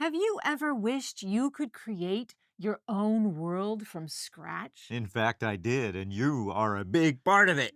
Have you ever wished you could create your own world from scratch? In fact, I did, and you are a big part of it.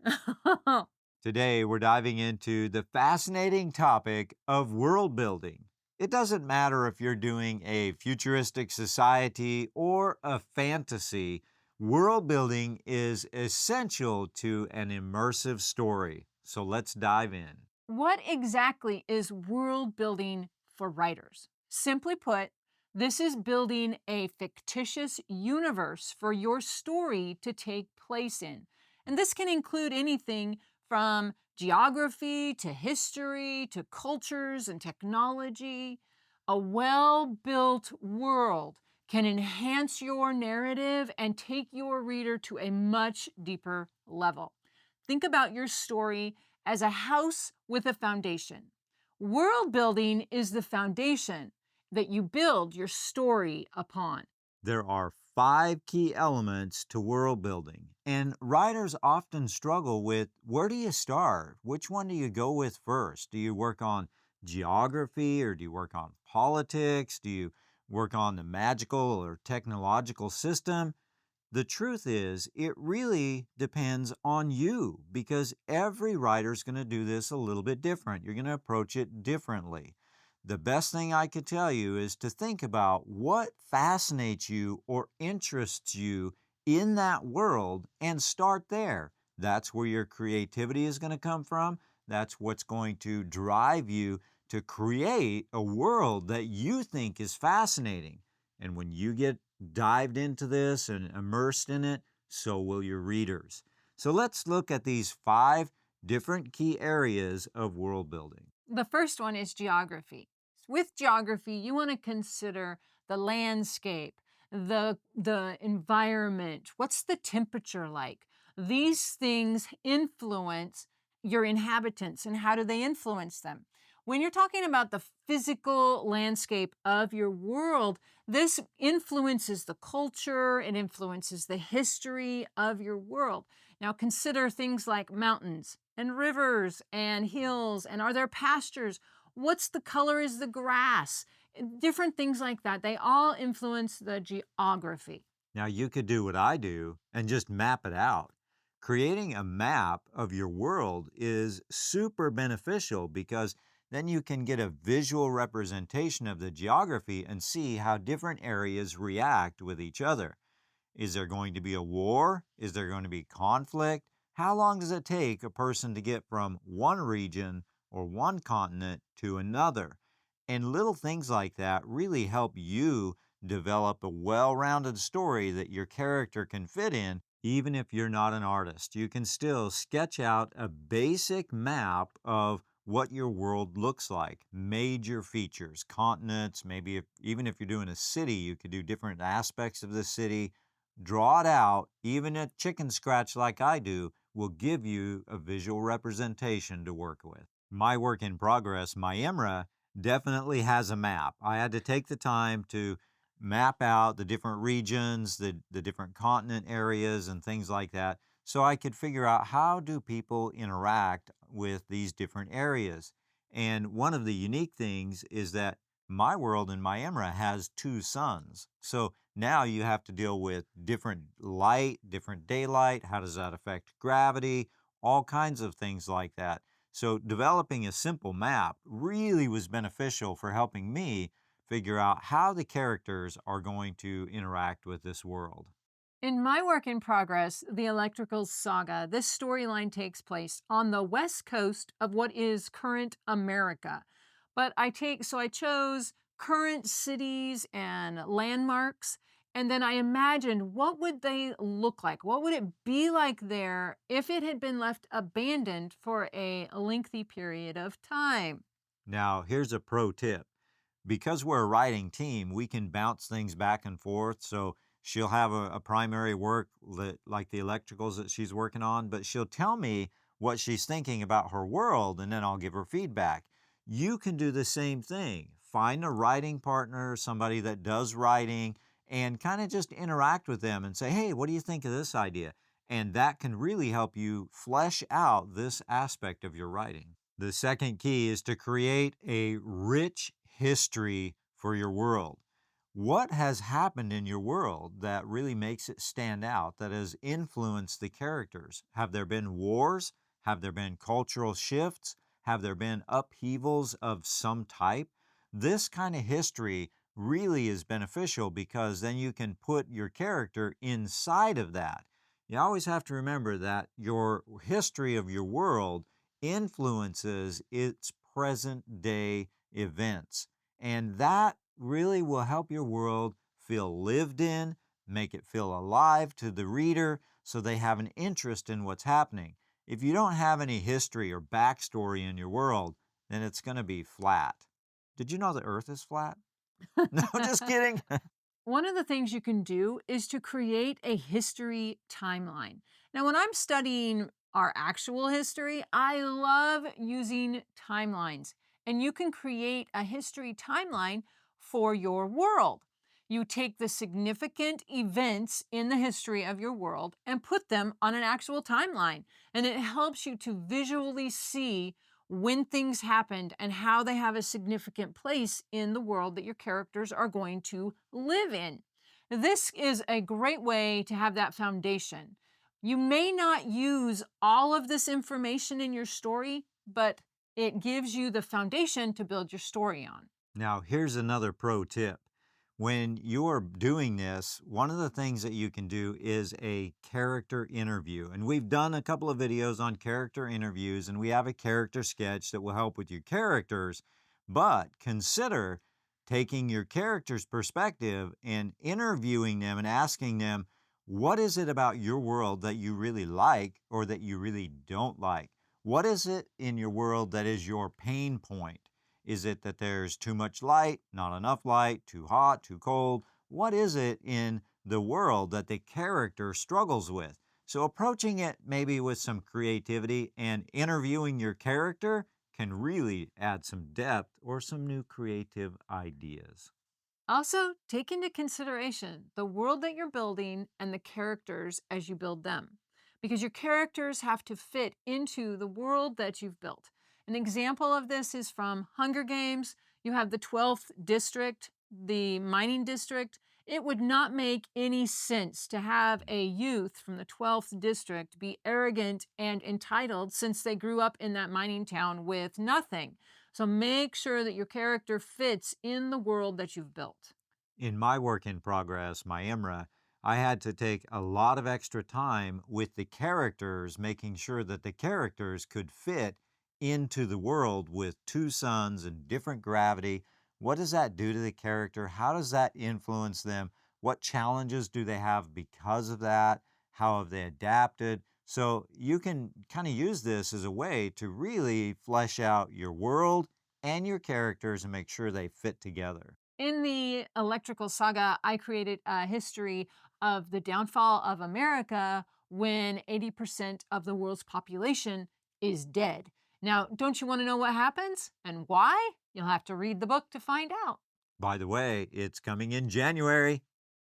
Today, we're diving into the fascinating topic of world building. It doesn't matter if you're doing a futuristic society or a fantasy, world building is essential to an immersive story. So let's dive in. What exactly is world building for writers? Simply put, this is building a fictitious universe for your story to take place in. And this can include anything from geography to history to cultures and technology. A well built world can enhance your narrative and take your reader to a much deeper level. Think about your story as a house with a foundation. World building is the foundation that you build your story upon. There are five key elements to world building, and writers often struggle with where do you start? Which one do you go with first? Do you work on geography or do you work on politics? Do you work on the magical or technological system? The truth is, it really depends on you because every writer's going to do this a little bit different. You're going to approach it differently. The best thing I could tell you is to think about what fascinates you or interests you in that world and start there. That's where your creativity is going to come from. That's what's going to drive you to create a world that you think is fascinating. And when you get dived into this and immersed in it, so will your readers. So let's look at these five different key areas of world building. The first one is geography. With geography, you want to consider the landscape, the environment. What's the temperature like? These things influence your inhabitants, and how do they influence them? When you're talking about the physical landscape of your world, this influences the culture, it influences the history of your world. Now consider things like mountains and rivers and hills, and are there pastures? What's the color is the grass? Different things like that. They all influence the geography. Now, you could do what I do and just map it out. Creating a map of your world is super beneficial because then you can get a visual representation of the geography and see how different areas react with each other. Is there going to be a war? Is there going to be conflict? How long does it take a person to get from one region or one continent to another? And little things like that really help you develop a well-rounded story that your character can fit in, even if you're not an artist. You can still sketch out a basic map of what your world looks like, major features, continents, maybe even if you're doing a city, you could do different aspects of the city. Draw it out. Even a chicken scratch like I do will give you a visual representation to work with. My work in progress, my IMRA, definitely has a map. I had to take the time to map out the different regions, the different continent areas and things like that, so I could figure out how do people interact with these different areas. And one of the unique things is that my world in my IMRA has two suns. So now you have to deal with different light, different daylight. How does that affect gravity? All kinds of things like that. So developing a simple map really was beneficial for helping me figure out how the characters are going to interact with this world. In my work in progress, The Electrical Saga, this storyline takes place on the west coast of what is current America. But I chose current cities and landmarks, and then I imagined what would they look like? What would it be like there if it had been left abandoned for a lengthy period of time? Now, here's a pro tip. Because we're a writing team, we can bounce things back and forth. So she'll have a primary work like the electricals that she's working on, but she'll tell me what she's thinking about her world, and then I'll give her feedback. You can do the same thing. Find a writing partner, somebody that does writing, and kind of just interact with them and say, hey, what do you think of this idea? And that can really help you flesh out this aspect of your writing. The second key is to create a rich history for your world. What has happened in your world that really makes it stand out, that has influenced the characters? Have there been wars? Have there been cultural shifts? Have there been upheavals of some type? This kind of history really is beneficial because then you can put your character inside of that. You always have to remember that your history of your world influences its present day events. And that really will help your world feel lived in, make it feel alive to the reader so they have an interest in what's happening. If you don't have any history or backstory in your world, then it's going to be flat. Did you know the earth is flat? No, just kidding. One of the things you can do is to create a history timeline. Now, when I'm studying our actual history, I love using timelines. And you can create a history timeline for your world. You take the significant events in the history of your world and put them on an actual timeline. And it helps you to visually see when things happened and how they have a significant place in the world that your characters are going to live in. This is a great way to have that foundation. You may not use all of this information in your story, but it gives you the foundation to build your story on. Now, here's another pro tip. When you're doing this, one of the things that you can do is a character interview. And we've done a couple of videos on character interviews, and we have a character sketch that will help with your characters. But consider taking your character's perspective and interviewing them and asking them, what is it about your world that you really like or that you really don't like? What is it in your world that is your pain point? Is it that there's too much light, not enough light, too hot, too cold? What is it in the world that the character struggles with? So, approaching it maybe with some creativity and interviewing your character can really add some depth or some new creative ideas. Also, take into consideration the world that you're building and the characters as you build them, because your characters have to fit into the world that you've built. An example of this is from Hunger Games. You have the 12th district, the mining district. It would not make any sense to have a youth from the 12th district be arrogant and entitled since they grew up in that mining town with nothing. So make sure that your character fits in the world that you've built. In my work in progress, my IMRA, I had to take a lot of extra time with the characters, making sure that the characters could fit into the world with two suns and different gravity. What does that do to the character? How does that influence them? What challenges do they have because of that? How have they adapted? So you can kind of use this as a way to really flesh out your world and your characters and make sure they fit together. In the electrical saga, I created a history of the downfall of America when 80% of the world's population is dead. Now, don't you want to know what happens and why? You'll have to read the book to find out. By the way, it's coming in January.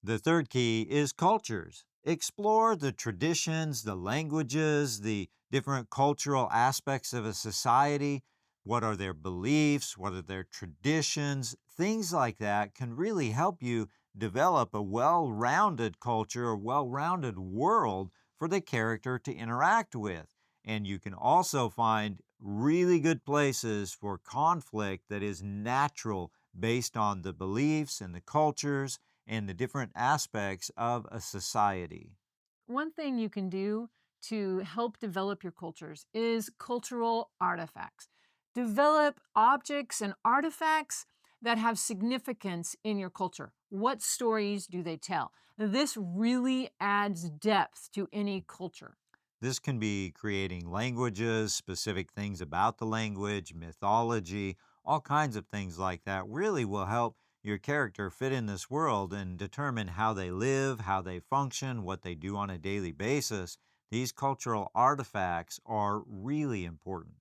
The third key is cultures. Explore the traditions, the languages, the different cultural aspects of a society. What are their beliefs? What are their traditions? Things like that can really help you develop a well rounded culture, a well rounded world for the character to interact with. And you can also find really good places for conflict that is natural based on the beliefs and the cultures and the different aspects of a society. One thing you can do to help develop your cultures is cultural artifacts. Develop objects and artifacts that have significance in your culture. What stories do they tell? This really adds depth to any culture. This can be creating languages, specific things about the language, mythology, all kinds of things like that really will help your character fit in this world and determine how they live, how they function, what they do on a daily basis. These cultural artifacts are really important.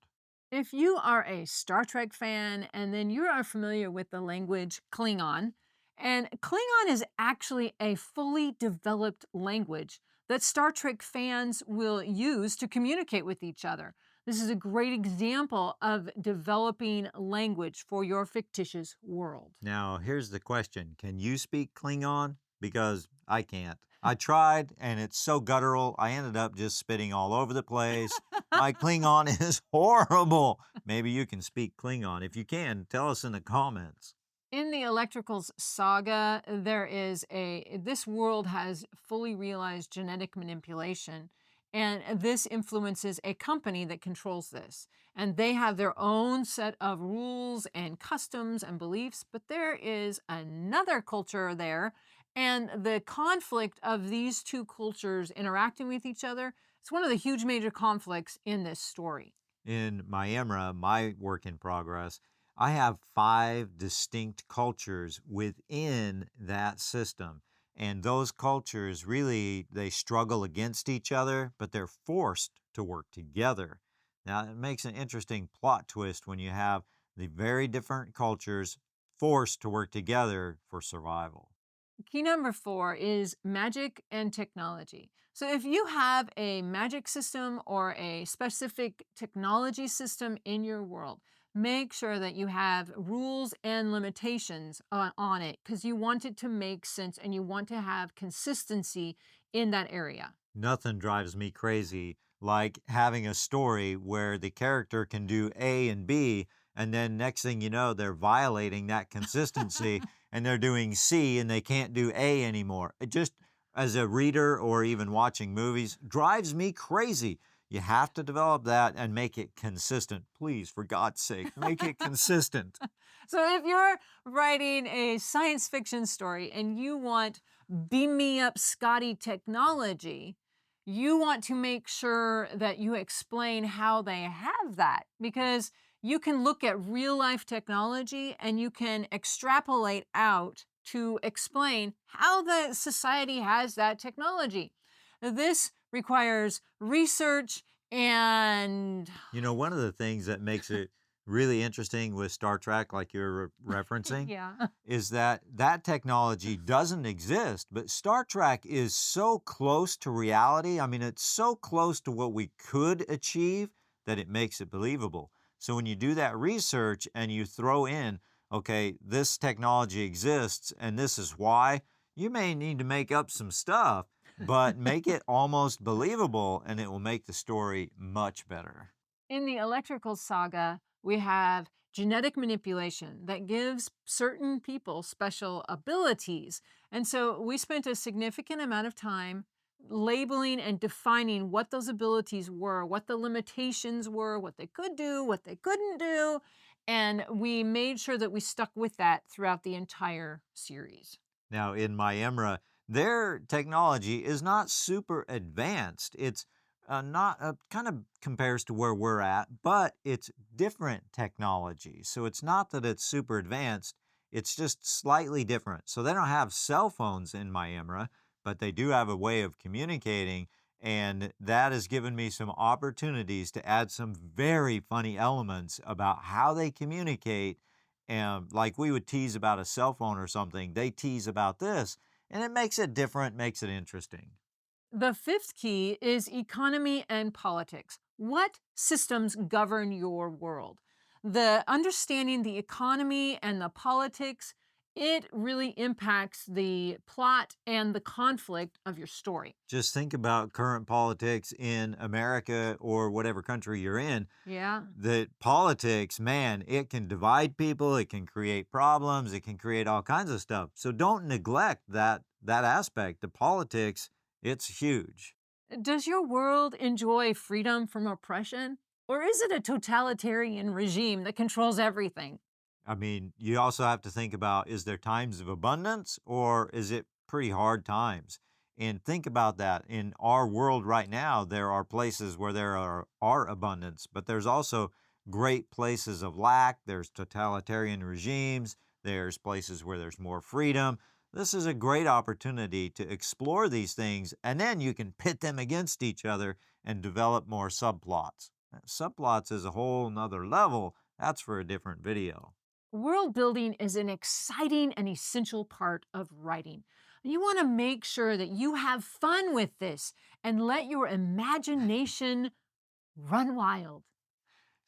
If you are a Star Trek fan and then you are familiar with the language Klingon, and Klingon is actually a fully developed language that Star Trek fans will use to communicate with each other. This is a great example of developing language for your fictitious world. Now, here's the question. Can you speak Klingon? Because I can't. I tried and it's so guttural. I ended up just spitting all over the place. My Klingon is horrible. Maybe you can speak Klingon. If you can, tell us in the comments. In the Electricals saga, this world has fully realized genetic manipulation, and this influences a company that controls this. And they have their own set of rules and customs and beliefs, but there is another culture there, and the conflict of these two cultures interacting with each other is one of the huge major conflicts in this story. In my Emra, my work in progress, I have 5 distinct cultures within that system. And those cultures really they struggle against each other, but they're forced to work together. Now, it makes an interesting plot twist when you have the very different cultures forced to work together for survival. Key number 4 is magic and technology. So, if you have a magic system or a specific technology system in your world, make sure that you have rules and limitations on it because you want it to make sense and you want to have consistency in that area. Nothing drives me crazy like having a story where the character can do A and B, and then next thing you know, they're violating that consistency and they're doing C and they can't do A anymore. It just, as a reader or even watching movies, drives me crazy. You have to develop that and make it consistent. Please, for God's sake, make it consistent. So, if you're writing a science fiction story and you want beam me up Scotty technology, you want to make sure that you explain how they have that because you can look at real life technology and you can extrapolate out to explain how the society has that technology. This requires research and You know, one of the things that makes it really interesting with Star Trek, like you're referencing, yeah. is that that technology doesn't exist, but Star Trek is so close to reality. I mean, it's so close to what we could achieve that it makes it believable. So when you do that research and you throw in, okay, this technology exists and this is why, you may need to make up some stuff, but make it almost believable and it will make the story much better. In the electrical saga, we have genetic manipulation that gives certain people special abilities. And so we spent a significant amount of time labeling and defining what those abilities were, what the limitations were, what they could do, what they couldn't do. And we made sure that we stuck with that throughout the entire series. Now, in Myemra, their technology is not super advanced. It's not kind of compares to where we're at, but it's different technology. So it's not that it's super advanced, it's just slightly different. So they don't have cell phones in Myemra, but they do have a way of communicating. And that has given me some opportunities to add some very funny elements about how they communicate and like we would tease about a cell phone or something, they tease about this, and it makes it different, makes it interesting. The fifth key is economy and politics. What systems govern your world? The understanding the economy and the politics, it really impacts the plot and the conflict of your story. Just think about current politics in America or whatever country you're in. Yeah. That politics, man, it can divide people, it can create problems, it can create all kinds of stuff. So don't neglect that aspect. The politics, it's huge. Does your world enjoy freedom from oppression? Or is it a totalitarian regime that controls everything? I mean, you also have to think about is there times of abundance or is it pretty hard times? And think about that. In our world right now, there are places where there are abundance, but there's also great places of lack. There's totalitarian regimes, there's places where there's more freedom. This is a great opportunity to explore these things, and then you can pit them against each other and develop more subplots. Subplots is a whole nother level. That's for a different video. World building is an exciting and essential part of writing. You want to make sure that you have fun with this and let your imagination run wild.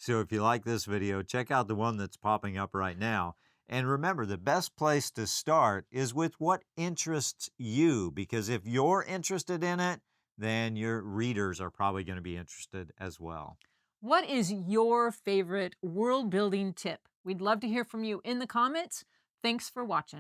So if you like this video, check out the one that's popping up right now. And remember, the best place to start is with what interests you, because if you're interested in it, then your readers are probably going to be interested as well. What is your favorite world building tip? We'd love to hear from you in the comments. Thanks for watching.